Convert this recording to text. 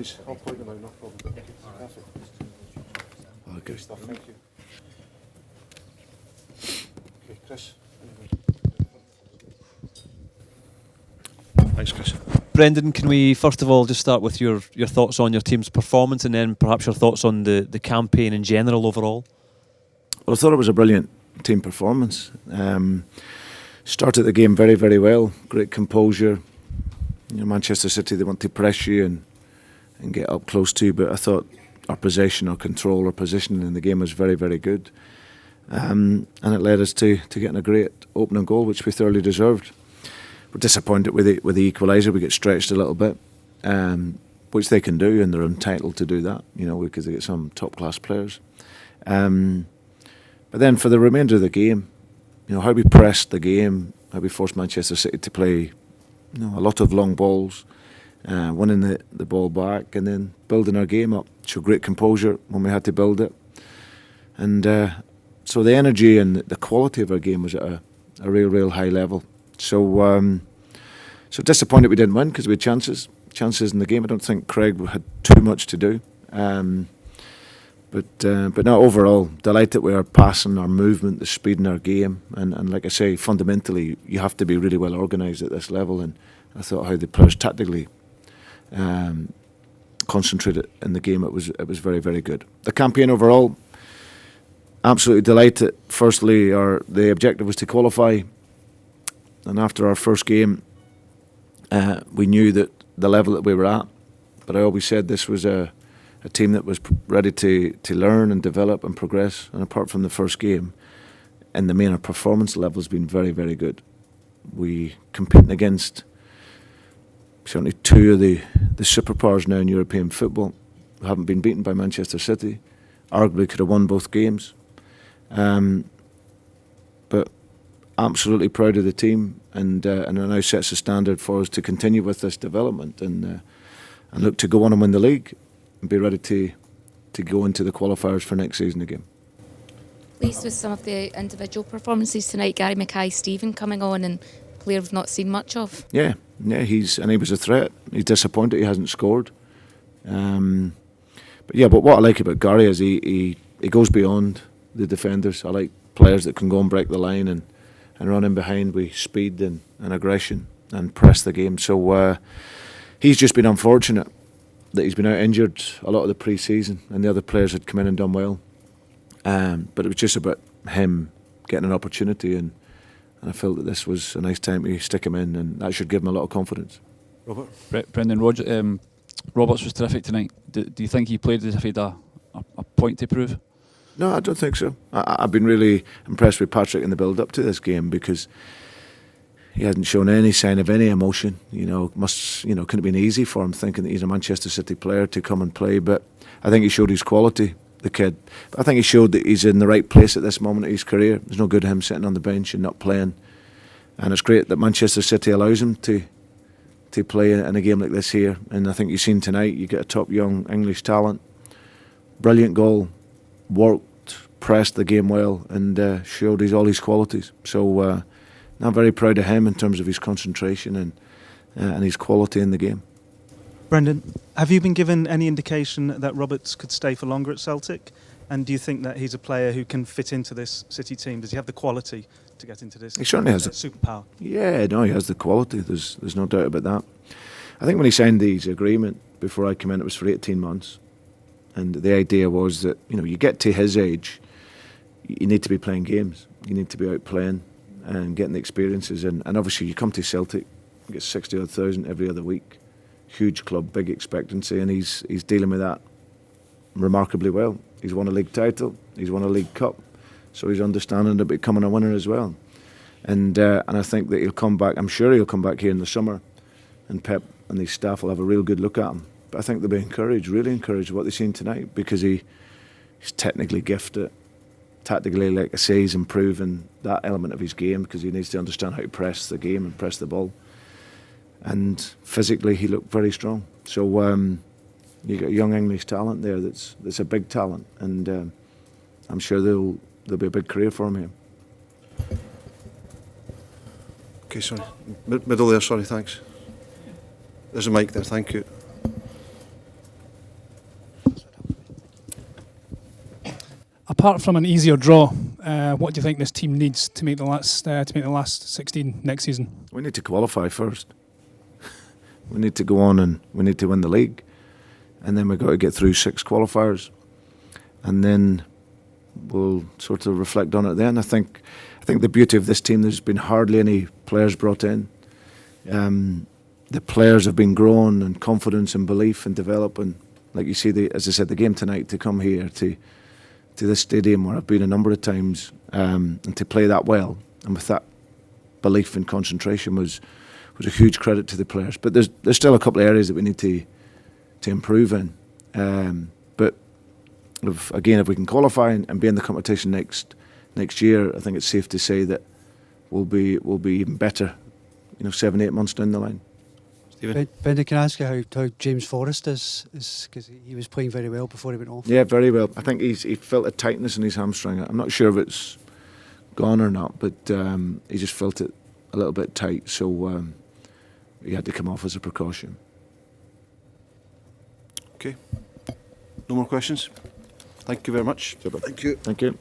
please. I'll point them out, no problem. Perfect. Okay. Good stuff, thank you. Okay, Chris. Thanks, Chris. Brendan, can we first of all just start with your thoughts on your team's performance and then perhaps your thoughts on the campaign in general overall? Well, I thought it was a brilliant team performance. Started the game very, very well. Great composure. You know, Manchester City, they want to press you and get up close to you, but I thought our possession, our control, our positioning in the game was very, very good. And it led us to getting a great opening goal, which we thoroughly deserved. We're disappointed with the equaliser. We get stretched a little bit, which they can do, and they're entitled to do that, you know, because they get some top-class players. But then for the remainder of the game, you know, how we pressed the game, how we forced Manchester City to play, you know, a lot of long balls, winning the ball back, and then building our game up. Showed great composure when we had to build it, and so the energy and the quality of our game was at a real high level. So disappointed we didn't win because we had chances in the game. I don't think Craig had too much to do. But no, overall, delighted with our passing, our movement, the speed in our game. And like I say, fundamentally, you have to be really well organised at this level. And I thought how the players tactically concentrated in the game, it was very, very good. The campaign overall, absolutely delighted. Firstly, the objective was to qualify. And after our first game, we knew that the level that we were at. But I always said this was a team that was ready to learn and develop and progress. And apart from the first game, in the main, our performance level has been very, very good. We competing against certainly two of the superpowers now in European football. We haven't been beaten by Manchester City. Arguably could have won both games. But absolutely proud of the team, and it now sets a standard for us to continue with this development and look to go on and win the league and be ready to go into the qualifiers for next season again. Pleased with some of the individual performances tonight. Gary Mackay-Steven coming on, and a player we've not seen much of. Yeah, he was a threat. He's disappointed he hasn't scored. But what I like about Gary is he goes beyond the defenders. I like players that can go and break the line and run in behind with speed and aggression and press the game. So he's just been unfortunate that he's been out injured a lot of the pre-season, and the other players had come in and done well. But it was just about him getting an opportunity, and I felt that this was a nice time to stick him in, and that should give him a lot of confidence. Robert? Brendan Rodgers, Roberts was terrific tonight. Do you think he played as if he had a point to prove? No, I don't think so. I've been really impressed with Patrick in the build-up to this game because he hadn't shown any sign of any emotion. Couldn't have been easy for him thinking that he's a Manchester City player to come and play. But I think he showed his quality, the kid. But I think he showed that he's in the right place at this moment of his career. There's no good him sitting on the bench and not playing. And it's great that Manchester City allows him to play in a game like this here. And I think you've seen tonight, you get a top young English talent. Brilliant goal. Worked, pressed the game well, and showed all his qualities. So I'm very proud of him in terms of his concentration and his quality in the game. Brendan, have you been given any indication that Roberts could stay for longer at Celtic? And do you think that he's a player who can fit into this City team? Does he have the quality to get into this? He certainly has superpower. Yeah, no, he has the quality. There's no doubt about that. I think when he signed his agreement before I came in, it was for 18 months. And the idea was that, you get to his age, you need to be playing games. You need to be out playing and getting the experiences. And obviously you come to Celtic, you get 60,000 odd every other week. Huge club, big expectancy, and he's dealing with that remarkably well. He's won a league title, he's won a league cup, so he's understanding of becoming a winner as well. And I think that he'll come back, I'm sure he'll come back here in the summer, and Pep and his staff will have a real good look at him. But I think they'll be encouraged, really encouraged what they've seen tonight, because he's technically gifted. Tactically, like I say, he's improving that element of his game because he needs to understand how to press the game and press the ball. And physically, he looked very strong. So you got young English talent there that's a big talent, and I'm sure there'll be a big career for him here. Okay, sorry. Middle there, sorry, thanks. There's a mic there, thank you. Apart from an easier draw, what do you think this team needs to make the last 16 next season? We need to qualify first. We need to go on and we need to win the league, and then we've got to get through 6 qualifiers, and then we'll sort of reflect on it then. I think the beauty of this team, there's been hardly any players brought in. The players have been grown in confidence and belief and developing. Like you see, as I said, the game tonight, to come here to this stadium where I've been a number of times, and to play that well and with that belief and concentration was a huge credit to the players. But there's still a couple of areas that we need to improve in. But if we can qualify and be in the competition next year, I think it's safe to say that we'll be even better, 7-8 months down the line. Brendan, can I ask you how James Forrest is because he was playing very well before he went off? Yeah, very well. I think he felt a tightness in his hamstring. I'm not sure if it's gone or not, but he just felt it a little bit tight, so he had to come off as a precaution. Okay. No more questions? Thank you very much. Super. Thank you. Thank you.